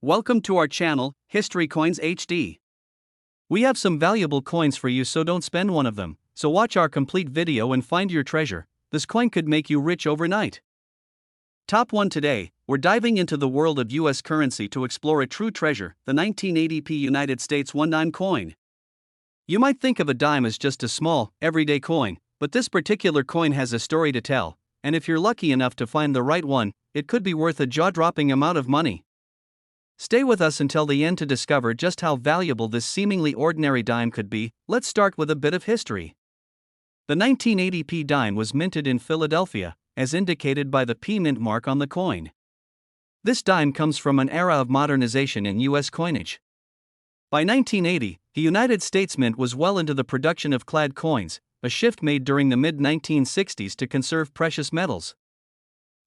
Welcome to our channel, History Coins HD. We have some valuable coins for you, so don't spend one of them. So watch our complete video and find your treasure. This coin could make you rich overnight. Top 1 today, we're diving into the world of US currency to explore a true treasure, the 1980p United States 1 dime coin. You might think of a dime as just a small, everyday coin, but this particular coin has a story to tell, and if you're lucky enough to find the right one, it could be worth a jaw-dropping amount of money. Stay with us until the end to discover just how valuable this seemingly ordinary dime could be. Let's start with a bit of history. The 1980p dime was minted in Philadelphia, as indicated by the P mint mark on the coin. This dime comes from an era of modernization in U.S. coinage. By 1980, the United States Mint was well into the production of clad coins, a shift made during the mid-1960s to conserve precious metals.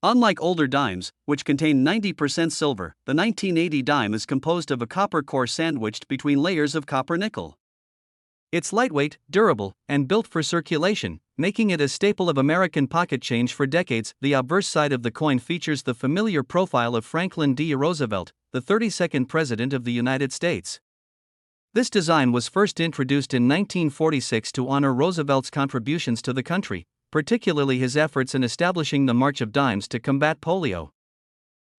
Unlike older dimes, which contain 90% silver, the 1980 dime is composed of a copper core sandwiched between layers of copper nickel. It's lightweight, durable, and built for circulation, making it a staple of American pocket change for decades. The obverse side of the coin features the familiar profile of Franklin D. Roosevelt, the 32nd President of the United States. This design was first introduced in 1946 to honor Roosevelt's contributions to the country, particularly his efforts in establishing the March of Dimes to combat polio.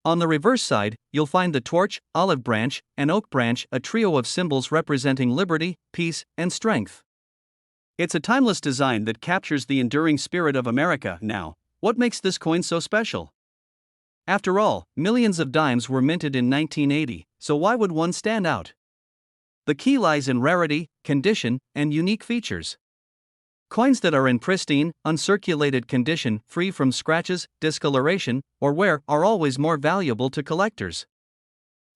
On the reverse side, you'll find the torch, olive branch, and oak branch, a trio of symbols representing liberty, peace, and strength. It's a timeless design that captures the enduring spirit of America. Now, what makes this coin so special? After all, millions of dimes were minted in 1980, so why would one stand out? The key lies in rarity, condition, and unique features. Coins that are in pristine, uncirculated condition, free from scratches, discoloration, or wear, are always more valuable to collectors.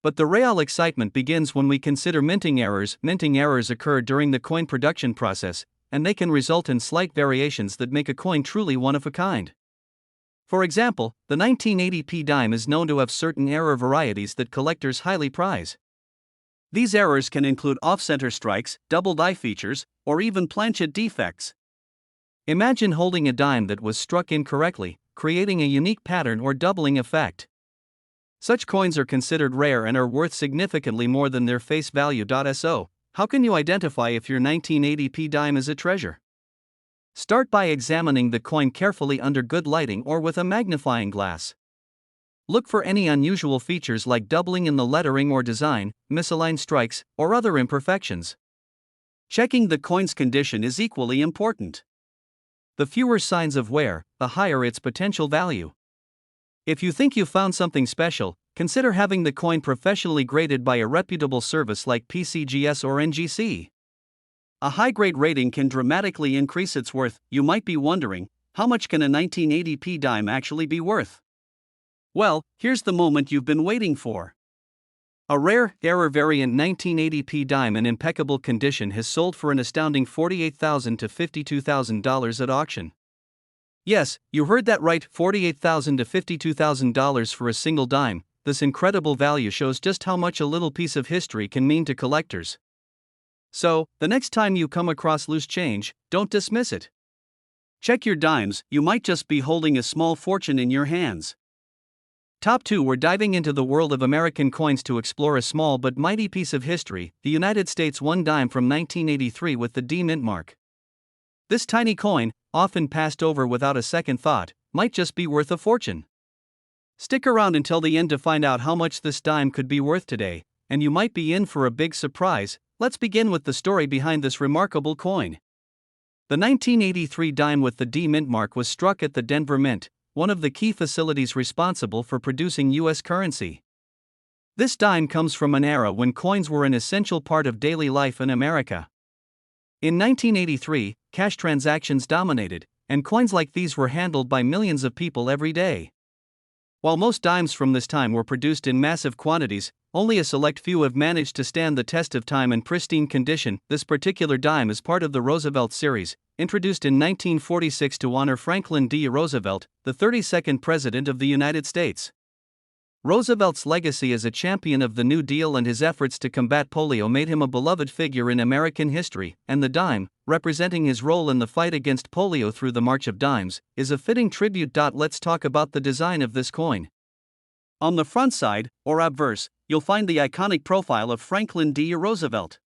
But the real excitement begins when we consider minting errors. Minting errors occur during the coin production process, and they can result in slight variations that make a coin truly one of a kind. For example, the 1980p dime is known to have certain error varieties that collectors highly prize. These errors can include off-center strikes, double die features, or even planchet defects. Imagine holding a dime that was struck incorrectly, creating a unique pattern or doubling effect. Such coins are considered rare and are worth significantly more than their face value. So, how can you identify if your 1980p dime is a treasure? Start by examining the coin carefully under good lighting or with a magnifying glass. Look for any unusual features like doubling in the lettering or design, misaligned strikes, or other imperfections. Checking the coin's condition is equally important. The fewer signs of wear, the higher its potential value. If you think you found something special, consider having the coin professionally graded by a reputable service like PCGS or NGC. A high-grade rating can dramatically increase its worth. You might be wondering, how much can a 1980p dime actually be worth? Well, here's the moment you've been waiting for. A rare, error variant 1980p dime in impeccable condition has sold for an astounding $48,000 to $52,000 at auction. Yes, you heard that right, $48,000 to $52,000 for a single dime. This incredible value shows just how much a little piece of history can mean to collectors. So, the next time you come across loose change, don't dismiss it. Check your dimes, you might just be holding a small fortune in your hands. Top 2, we're diving into the world of American coins to explore a small but mighty piece of history, the United States 1 dime from 1983 with the D mint mark. This tiny coin, often passed over without a second thought, might just be worth a fortune. Stick around until the end to find out how much this dime could be worth today, and you might be in for a big surprise. Let's begin with the story behind this remarkable coin. The 1983 dime with the D mint mark was struck at the Denver Mint, one of the key facilities responsible for producing U.S. currency. This dime comes from an era when coins were an essential part of daily life in America. In 1983, cash transactions dominated, and coins like these were handled by millions of people every day. While most dimes from this time were produced in massive quantities, only a select few have managed to stand the test of time in pristine condition. This particular dime is part of the Roosevelt series, introduced in 1946 to honor Franklin D. Roosevelt, the 32nd President of the United States. Roosevelt's legacy as a champion of the New Deal and his efforts to combat polio made him a beloved figure in American history, and the dime, representing his role in the fight against polio through the March of Dimes, is a fitting tribute. Let's talk about the design of this coin. On the front side, or obverse, you'll find the iconic profile of Franklin D. Roosevelt.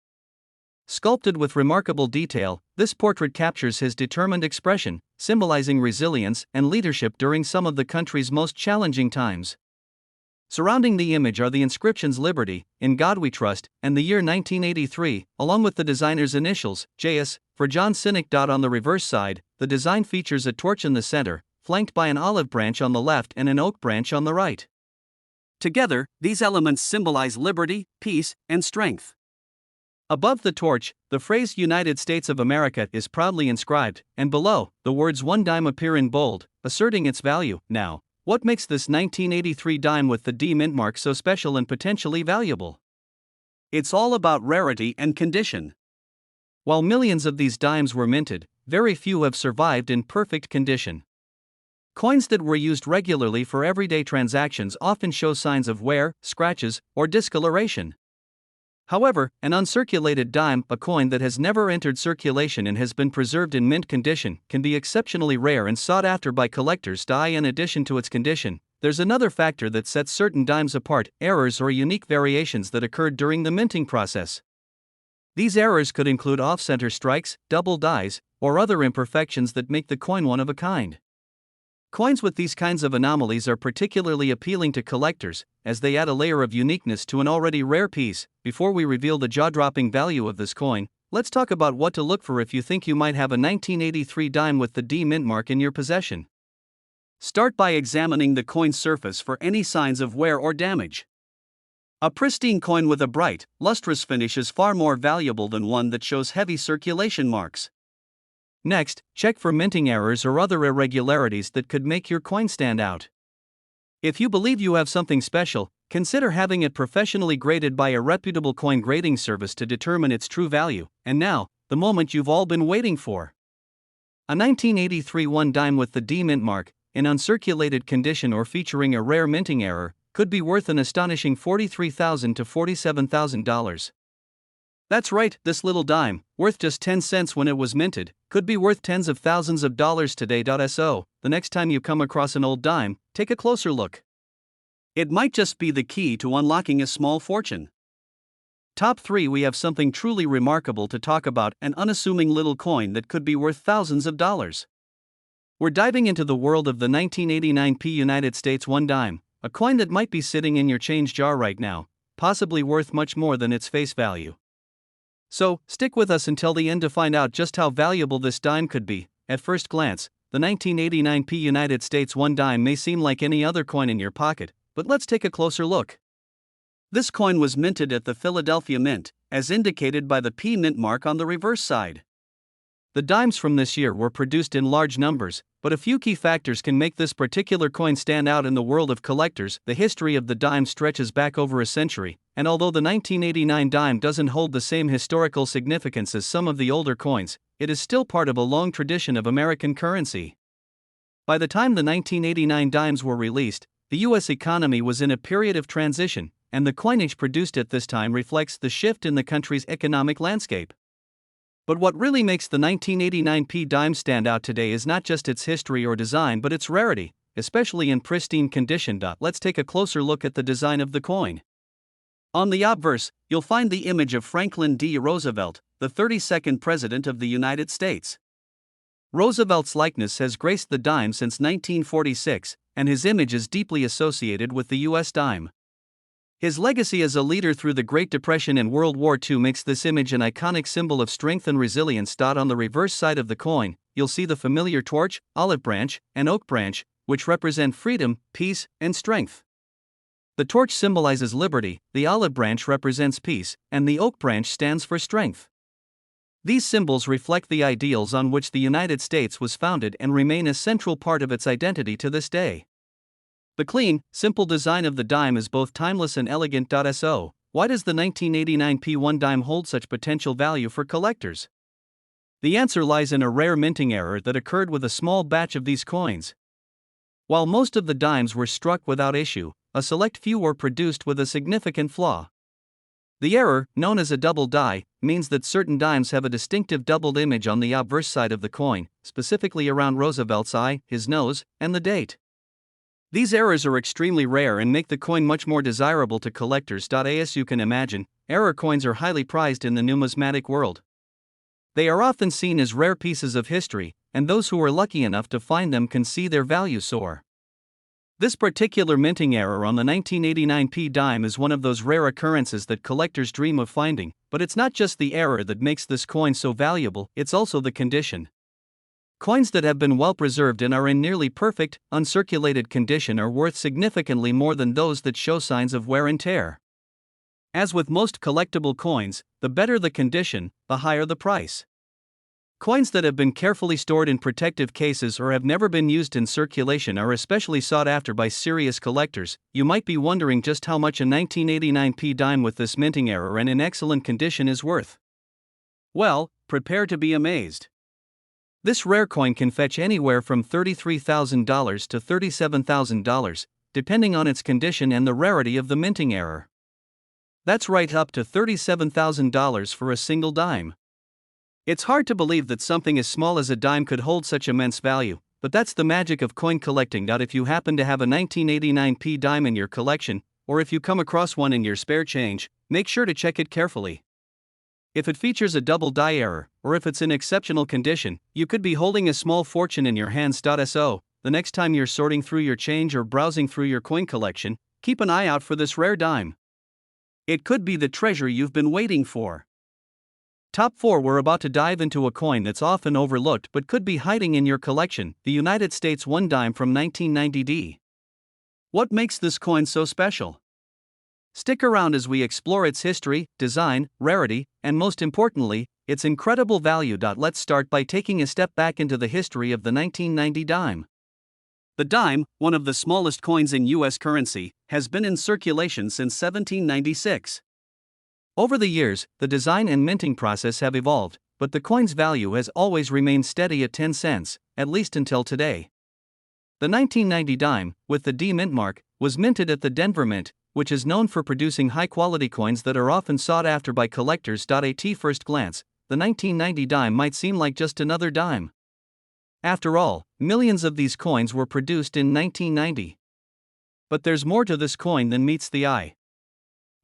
Sculpted with remarkable detail, this portrait captures his determined expression, symbolizing resilience and leadership during some of the country's most challenging times. Surrounding the image are the inscriptions "Liberty," "In God We Trust," and the year 1983, along with the designer's initials, JS, for John Sinek. On the reverse side, the design features a torch in the center, flanked by an olive branch on the left and an oak branch on the right. Together, these elements symbolize liberty, peace, and strength. Above the torch, the phrase "United States of America" is proudly inscribed, and below, the words "1 dime" appear in bold, asserting its value. Now, what makes this 1983 dime with the D mint mark so special and potentially valuable? It's all about rarity and condition. While millions of these dimes were minted, very few have survived in perfect condition. Coins that were used regularly for everyday transactions often show signs of wear, scratches, or discoloration. However, an uncirculated dime, a coin that has never entered circulation and has been preserved in mint condition, can be exceptionally rare and sought after by collectors. In addition to its condition, there's another factor that sets certain dimes apart: errors or unique variations that occurred during the minting process. These errors could include off-center strikes, double dies, or other imperfections that make the coin one of a kind. Coins with these kinds of anomalies are particularly appealing to collectors, as they add a layer of uniqueness to an already rare piece. Before we reveal the jaw-dropping value of this coin, let's talk about what to look for if you think you might have a 1983 dime with the D mint mark in your possession. Start by examining the coin's surface for any signs of wear or damage. A pristine coin with a bright, lustrous finish is far more valuable than one that shows heavy circulation marks. Next, check for minting errors or other irregularities that could make your coin stand out. If you believe you have something special, consider having it professionally graded by a reputable coin grading service to determine its true value. And now, the moment you've all been waiting for. A 1983 1 dime with the D mint mark, in uncirculated condition or featuring a rare minting error, could be worth an astonishing $43,000 to $47,000. That's right, this little dime, worth just 10 cents when it was minted, could be worth tens of thousands of dollars today. So, the next time you come across an old dime, take a closer look. It might just be the key to unlocking a small fortune. Top 3. We have something truly remarkable to talk about: an unassuming little coin that could be worth thousands of dollars. We're diving into the world of the 1989 United States 1 dime, a coin that might be sitting in your change jar right now, possibly worth much more than its face value. So, stick with us until the end to find out just how valuable this dime could be. At first glance, the 1989 United States 1 dime may seem like any other coin in your pocket, but let's take a closer look. This coin was minted at the Philadelphia Mint, as indicated by the P mint mark on the reverse side. The dimes from this year were produced in large numbers, but a few key factors can make this particular coin stand out in the world of collectors. The history of the dime stretches back over a century, and although the 1989 dime doesn't hold the same historical significance as some of the older coins, it is still part of a long tradition of American currency. By the time the 1989 dimes were released, the U.S. economy was in a period of transition, and the coinage produced at this time reflects the shift in the country's economic landscape. But what really makes the 1989 dime stand out today is not just its history or design but its rarity, especially in pristine condition. Let's take a closer look at the design of the coin. On the obverse, you'll find the image of Franklin D. Roosevelt, the 32nd President of the United States. Roosevelt's likeness has graced the dime since 1946, and his image is deeply associated with the U.S. dime. His legacy as a leader through the Great Depression and World War II makes this image an iconic symbol of strength and resilience. On the reverse side of the coin, you'll see the familiar torch, olive branch, and oak branch, which represent freedom, peace, and strength. The torch symbolizes liberty, the olive branch represents peace, and the oak branch stands for strength. These symbols reflect the ideals on which the United States was founded and remain a central part of its identity to this day. The clean, simple design of the dime is both timeless and elegant. So, why does the 1989 1 dime hold such potential value for collectors? The answer lies in a rare minting error that occurred with a small batch of these coins. While most of the dimes were struck without issue, a select few were produced with a significant flaw. The error, known as a double die, means that certain dimes have a distinctive doubled image on the obverse side of the coin, specifically around Roosevelt's eye, his nose, and the date. These errors are extremely rare and make the coin much more desirable to collectors. As you can imagine, error coins are highly prized in the numismatic world. They are often seen as rare pieces of history, and those who are lucky enough to find them can see their value soar. This particular minting error on the 1989 P dime is one of those rare occurrences that collectors dream of finding, but it's not just the error that makes this coin so valuable, it's also the condition. Coins that have been well preserved and are in nearly perfect, uncirculated condition are worth significantly more than those that show signs of wear and tear. As with most collectible coins, the better the condition, the higher the price. Coins that have been carefully stored in protective cases or have never been used in circulation are especially sought after by serious collectors. You might be wondering just how much a 1989 P dime with this minting error and in excellent condition is worth. Well, prepare to be amazed. This rare coin can fetch anywhere from $33,000 to $37,000, depending on its condition and the rarity of the minting error. That's right, up to $37,000 for a single dime. It's hard to believe that something as small as a dime could hold such immense value, but that's the magic of coin collecting. If you happen to have a 1989 P dime in your collection, or if you come across one in your spare change, make sure to check it carefully. If it features a double die error, or if it's in exceptional condition, you could be holding a small fortune in your hands. So, the next time you're sorting through your change or browsing through your coin collection, keep an eye out for this rare dime. It could be the treasure you've been waiting for. Top 4. We're about to dive into a coin that's often overlooked but could be hiding in your collection, the United States 1 dime from 1990D. What makes this coin so special? Stick around as we explore its history, design, rarity, and most importantly, its incredible value. Let's start by taking a step back into the history of the 1990 dime. The dime, one of the smallest coins in U.S. currency, has been in circulation since 1796. Over the years, the design and minting process have evolved, but the coin's value has always remained steady at 10 cents, at least until today. The 1990 dime, with the D mint mark, was minted at the Denver Mint, which is known for producing high-quality coins that are often sought after by collectors. At first glance, the 1990 dime might seem like just another dime. After all, millions of these coins were produced in 1990. But there's more to this coin than meets the eye.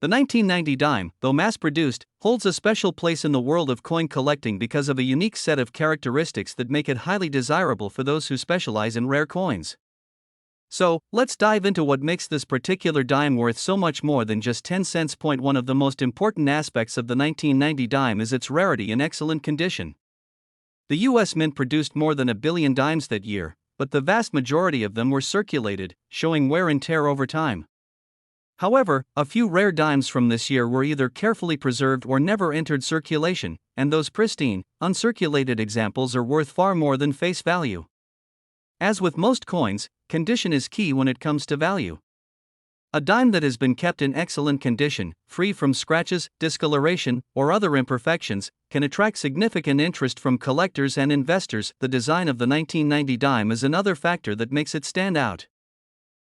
The 1990 dime, though mass-produced, holds a special place in the world of coin collecting because of a unique set of characteristics that make it highly desirable for those who specialize in rare coins. So, let's dive into what makes this particular dime worth so much more than just 10 cents. One of the most important aspects of the 1990 dime is its rarity and excellent condition. The U.S. Mint produced more than 1 billion dimes that year, but the vast majority of them were circulated, showing wear and tear over time. However, a few rare dimes from this year were either carefully preserved or never entered circulation, and those pristine, uncirculated examples are worth far more than face value. As with most coins, condition is key when it comes to value. A dime that has been kept in excellent condition, free from scratches, discoloration, or other imperfections, can attract significant interest from collectors and investors. The design of the 1990 dime is another factor that makes it stand out.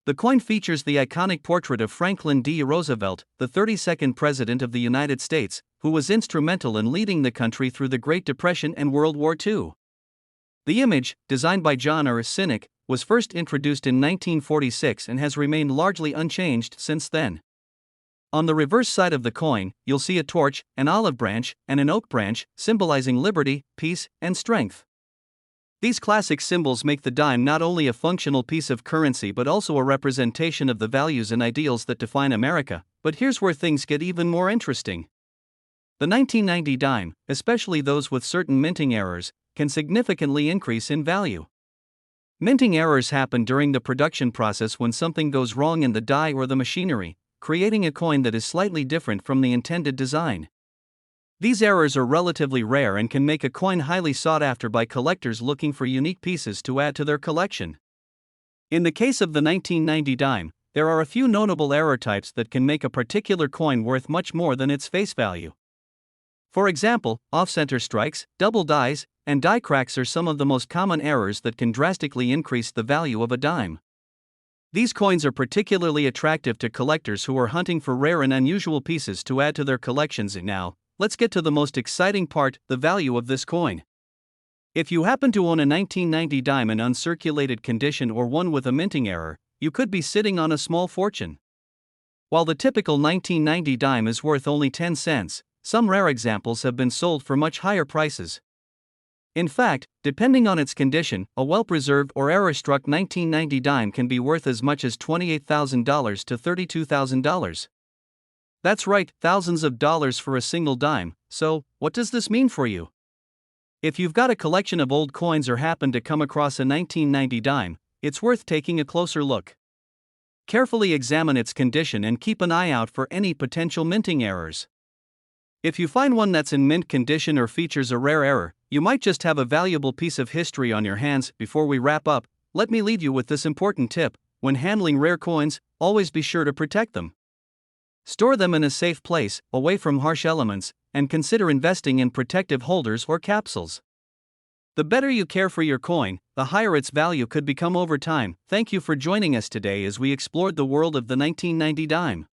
The coin features the iconic portrait of Franklin D. Roosevelt, the 32nd President of the United States, who was instrumental in leading the country through the Great Depression and World War II. The image, designed by John R. Sinek, was first introduced in 1946 and has remained largely unchanged since then. On the reverse side of the coin, you'll see a torch, an olive branch, and an oak branch, symbolizing liberty, peace, and strength. These classic symbols make the dime not only a functional piece of currency but also a representation of the values and ideals that define America. But here's where things get even more interesting. The 1990 dime, especially those with certain minting errors, can significantly increase in value. Minting errors happen during the production process when something goes wrong in the die or the machinery, creating a coin that is slightly different from the intended design. These errors are relatively rare and can make a coin highly sought after by collectors looking for unique pieces to add to their collection. In the case of the 1990 dime, there are a few notable error types that can make a particular coin worth much more than its face value. For example, off-center strikes, double dies, and die cracks are some of the most common errors that can drastically increase the value of a dime. These coins are particularly attractive to collectors who are hunting for rare and unusual pieces to add to their collections. And now, let's get to the most exciting part, the value of this coin. If you happen to own a 1990 dime in uncirculated condition or one with a minting error, you could be sitting on a small fortune. While the typical 1990 dime is worth only 10 cents, some rare examples have been sold for much higher prices. In fact, depending on its condition, a well-preserved or error-struck 1990 dime can be worth as much as $28,000 to $32,000. That's right, thousands of dollars for a single dime. So, what does this mean for you? If you've got a collection of old coins or happen to come across a 1990 dime, it's worth taking a closer look. Carefully examine its condition and keep an eye out for any potential minting errors. If you find one that's in mint condition or features a rare error, you might just have a valuable piece of history on your hands. Before we wrap up, let me leave you with this important tip: when handling rare coins, always be sure to protect them. Store them in a safe place, away from harsh elements, and consider investing in protective holders or capsules. The better you care for your coin, the higher its value could become over time. Thank you for joining us today as we explored the world of the 1990 dime.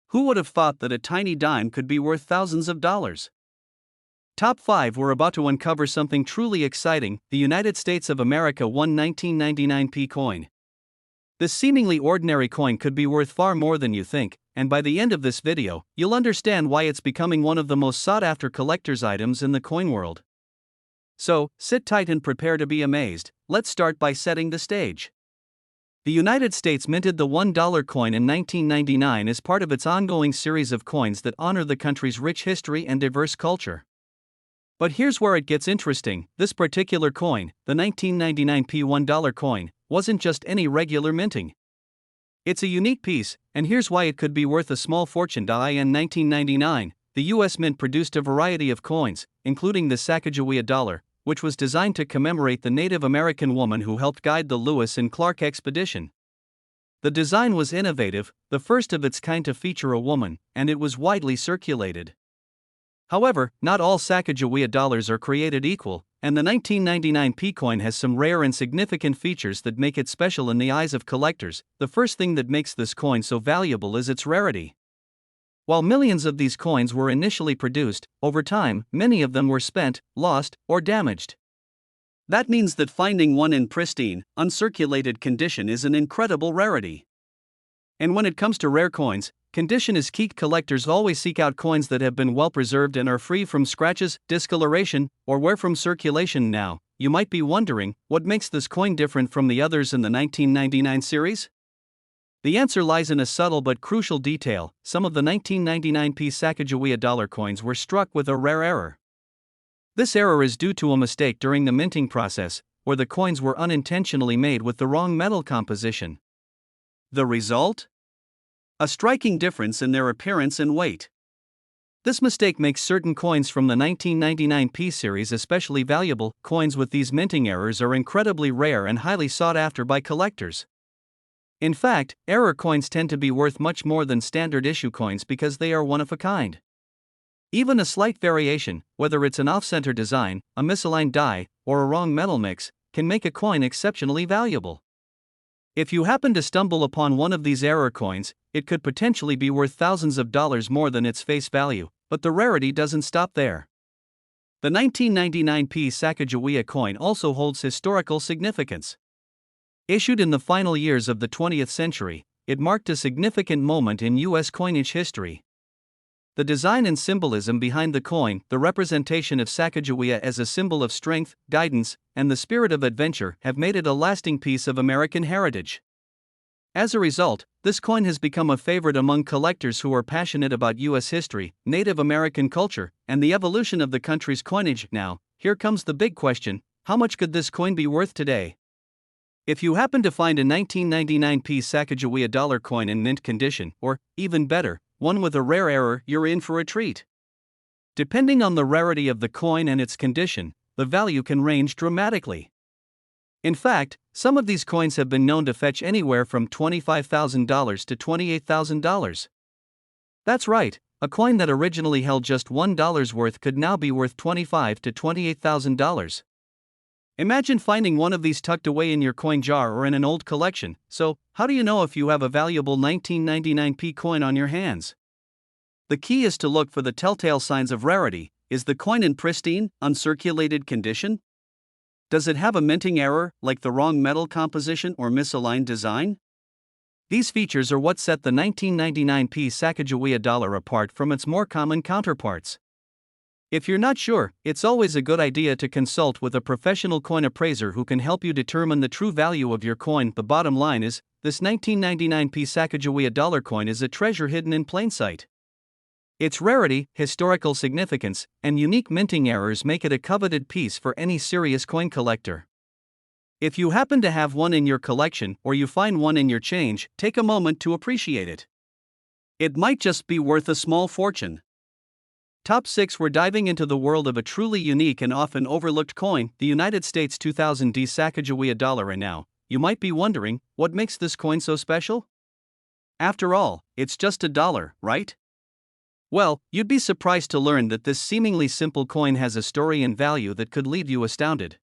Who would have thought that a tiny dime could be worth thousands of dollars? Top 5. We're about to uncover something truly exciting. The United States of America 1999 P coin. This seemingly ordinary coin could be worth far more than you think, and by the end of this video, you'll understand why it's becoming one of the most sought-after collector's items in the coin world. So, sit tight and prepare to be amazed. Let's start by setting the stage. The United States minted the $1 coin in 1999 as part of its ongoing series of coins that honor the country's rich history and diverse culture. But here's where it gets interesting: this particular coin, the 1999 P $1 coin, wasn't just any regular minting. It's a unique piece, and here's why it could be worth a small fortune. In 1999, the U.S. Mint produced a variety of coins, including the Sacagawea dollar, which was designed to commemorate the Native American woman who helped guide the Lewis and Clark expedition. The design was innovative, the first of its kind to feature a woman, and it was widely circulated. However, not all Sacagawea dollars are created equal, and the 1999 P coin has some rare and significant features that make it special in the eyes of collectors. The first thing that makes this coin so valuable is its rarity. While millions of these coins were initially produced, over time, many of them were spent, lost, or damaged. That means that finding one in pristine, uncirculated condition is an incredible rarity. And when it comes to rare coins, condition is key. Collectors always seek out coins that have been well preserved and are free from scratches, discoloration, or wear from circulation. Now, you might be wondering, what makes this coin different from the others in the 1999 series? The answer lies in a subtle but crucial detail: some of the 1999 P Sacagawea dollar coins were struck with a rare error. This error is due to a mistake during the minting process, where the coins were unintentionally made with the wrong metal composition. The result? A striking difference in their appearance and weight. This mistake makes certain coins from the 1999 P series especially valuable. Coins with these minting errors are incredibly rare and highly sought after by collectors. In fact, error coins tend to be worth much more than standard issue coins because they are one of a kind. Even a slight variation, whether it's an off-center design, a misaligned die, or a wrong metal mix, can make a coin exceptionally valuable. If you happen to stumble upon one of these error coins, it could potentially be worth thousands of dollars more than its face value, but the rarity doesn't stop there. The 1999 P Sacagawea coin also holds historical significance. Issued in the final years of the 20th century, it marked a significant moment in U.S. coinage history. The design and symbolism behind the coin, the representation of Sacagawea as a symbol of strength, guidance, and the spirit of adventure, have made it a lasting piece of American heritage. As a result, this coin has become a favorite among collectors who are passionate about U.S. history, Native American culture, and the evolution of the country's coinage. Now, here comes the big question: how much could this coin be worth today? If you happen to find a 1999 P Sacagawea dollar coin in mint condition, or, even better, one with a rare error, you're in for a treat. Depending on the rarity of the coin and its condition, the value can range dramatically. In fact, some of these coins have been known to fetch anywhere from $25,000 to $28,000. That's right, a coin that originally held just $1 worth could now be worth $25,000 to $28,000. Imagine finding one of these tucked away in your coin jar or in an old collection. So, how do you know if you have a valuable 1999 P coin on your hands? The key is to look for the telltale signs of rarity. Is the coin in pristine, uncirculated condition? Does it have a minting error, like the wrong metal composition or misaligned design? These features are what set the 1999p Sacagawea dollar apart from its more common counterparts. If you're not sure, it's always a good idea to consult with a professional coin appraiser who can help you determine the true value of your coin. The bottom line is, this 1999p Sacagawea dollar coin is a treasure hidden in plain sight. Its rarity, historical significance, and unique minting errors make it a coveted piece for any serious coin collector. If you happen to have one in your collection or you find one in your change, take a moment to appreciate it. It might just be worth a small fortune. Top 6. We're diving into the world of a truly unique and often overlooked coin, the United States 2000D Sacagawea dollar. And now, you might be wondering, what makes this coin so special? After all, it's just a dollar, right? Well, you'd be surprised to learn that this seemingly simple coin has a story and value that could leave you astounded.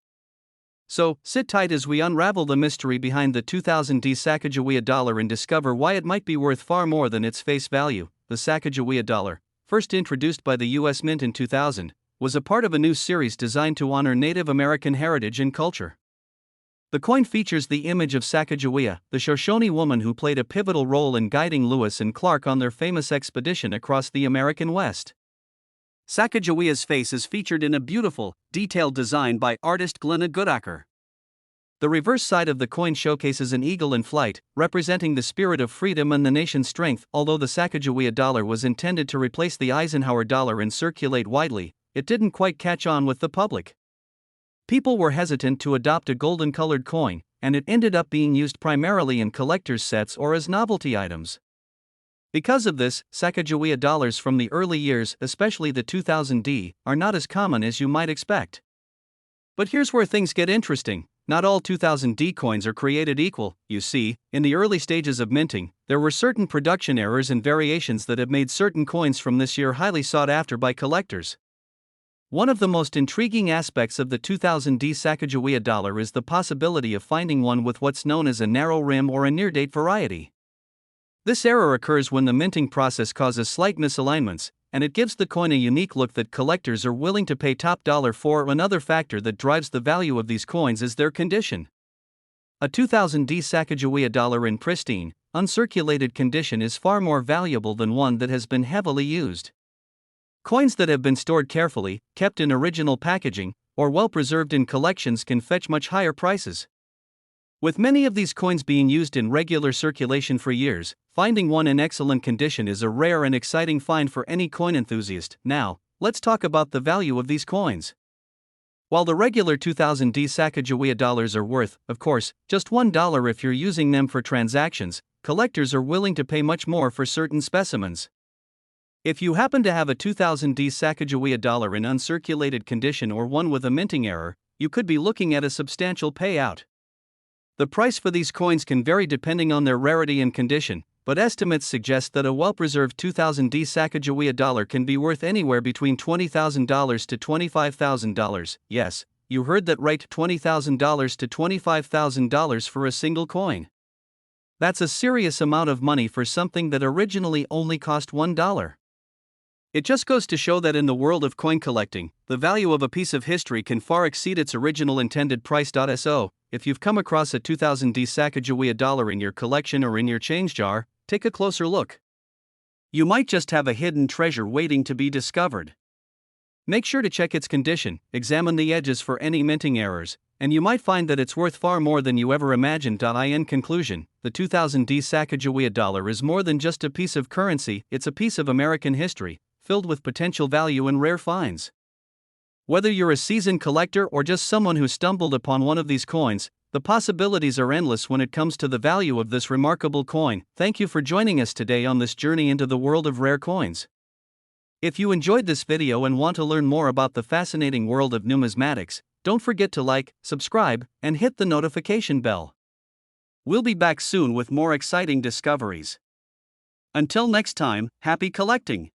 So, sit tight as we unravel the mystery behind the 2000D Sacagawea dollar and discover why it might be worth far more than its face value. The Sacagawea dollar, first introduced by the U.S. Mint in 2000, was a part of a new series designed to honor Native American heritage and culture. The coin features the image of Sacagawea, the Shoshone woman who played a pivotal role in guiding Lewis and Clark on their famous expedition across the American West. Sacagawea's face is featured in a beautiful, detailed design by artist Glenna Goodacker. The reverse side of the coin showcases an eagle in flight, representing the spirit of freedom and the nation's strength. Although the Sacagawea dollar was intended to replace the Eisenhower dollar and circulate widely, it didn't quite catch on with the public. People were hesitant to adopt a golden-colored coin, and it ended up being used primarily in collector's sets or as novelty items. Because of this, Sacagawea dollars from the early years, especially the 2000D, are not as common as you might expect. But here's where things get interesting. Not all 2000D coins are created equal. You see, in the early stages of minting, there were certain production errors and variations that have made certain coins from this year highly sought after by collectors. One of the most intriguing aspects of the 2000D Sacagawea dollar is the possibility of finding one with what's known as a narrow rim or a near-date variety. This error occurs when the minting process causes slight misalignments, and it gives the coin a unique look that collectors are willing to pay top dollar for. Another factor that drives the value of these coins is their condition. A 2000D Sacagawea dollar in pristine, uncirculated condition is far more valuable than one that has been heavily used. Coins that have been stored carefully, kept in original packaging, or well preserved in collections can fetch much higher prices. With many of these coins being used in regular circulation for years, finding one in excellent condition is a rare and exciting find for any coin enthusiast. Now, let's talk about the value of these coins. While the regular 2000D Sacagawea dollars are worth, of course, just $1 if you're using them for transactions, collectors are willing to pay much more for certain specimens. If you happen to have a 2000D Sacagawea dollar in uncirculated condition or one with a minting error, you could be looking at a substantial payout. The price for these coins can vary depending on their rarity and condition, but estimates suggest that a well-preserved 2000D Sacagawea dollar can be worth anywhere between $20,000 to $25,000. Yes, you heard that right, $20,000 to $25,000 for a single coin. That's a serious amount of money for something that originally only cost $1. It just goes to show that in the world of coin collecting, the value of a piece of history can far exceed its original intended price. So, if you've come across a 2000D Sacagawea dollar in your collection or in your change jar, take a closer look. You might just have a hidden treasure waiting to be discovered. Make sure to check its condition, examine the edges for any minting errors, and you might find that it's worth far more than you ever imagined. In conclusion, the 2000D Sacagawea dollar is more than just a piece of currency, it's a piece of American history, filled with potential value and rare finds. Whether you're a seasoned collector or just someone who stumbled upon one of these coins, the possibilities are endless when it comes to the value of this remarkable coin. Thank you for joining us today on this journey into the world of rare coins. If you enjoyed this video and want to learn more about the fascinating world of numismatics, don't forget to like, subscribe, and hit the notification bell. We'll be back soon with more exciting discoveries. Until next time, happy collecting!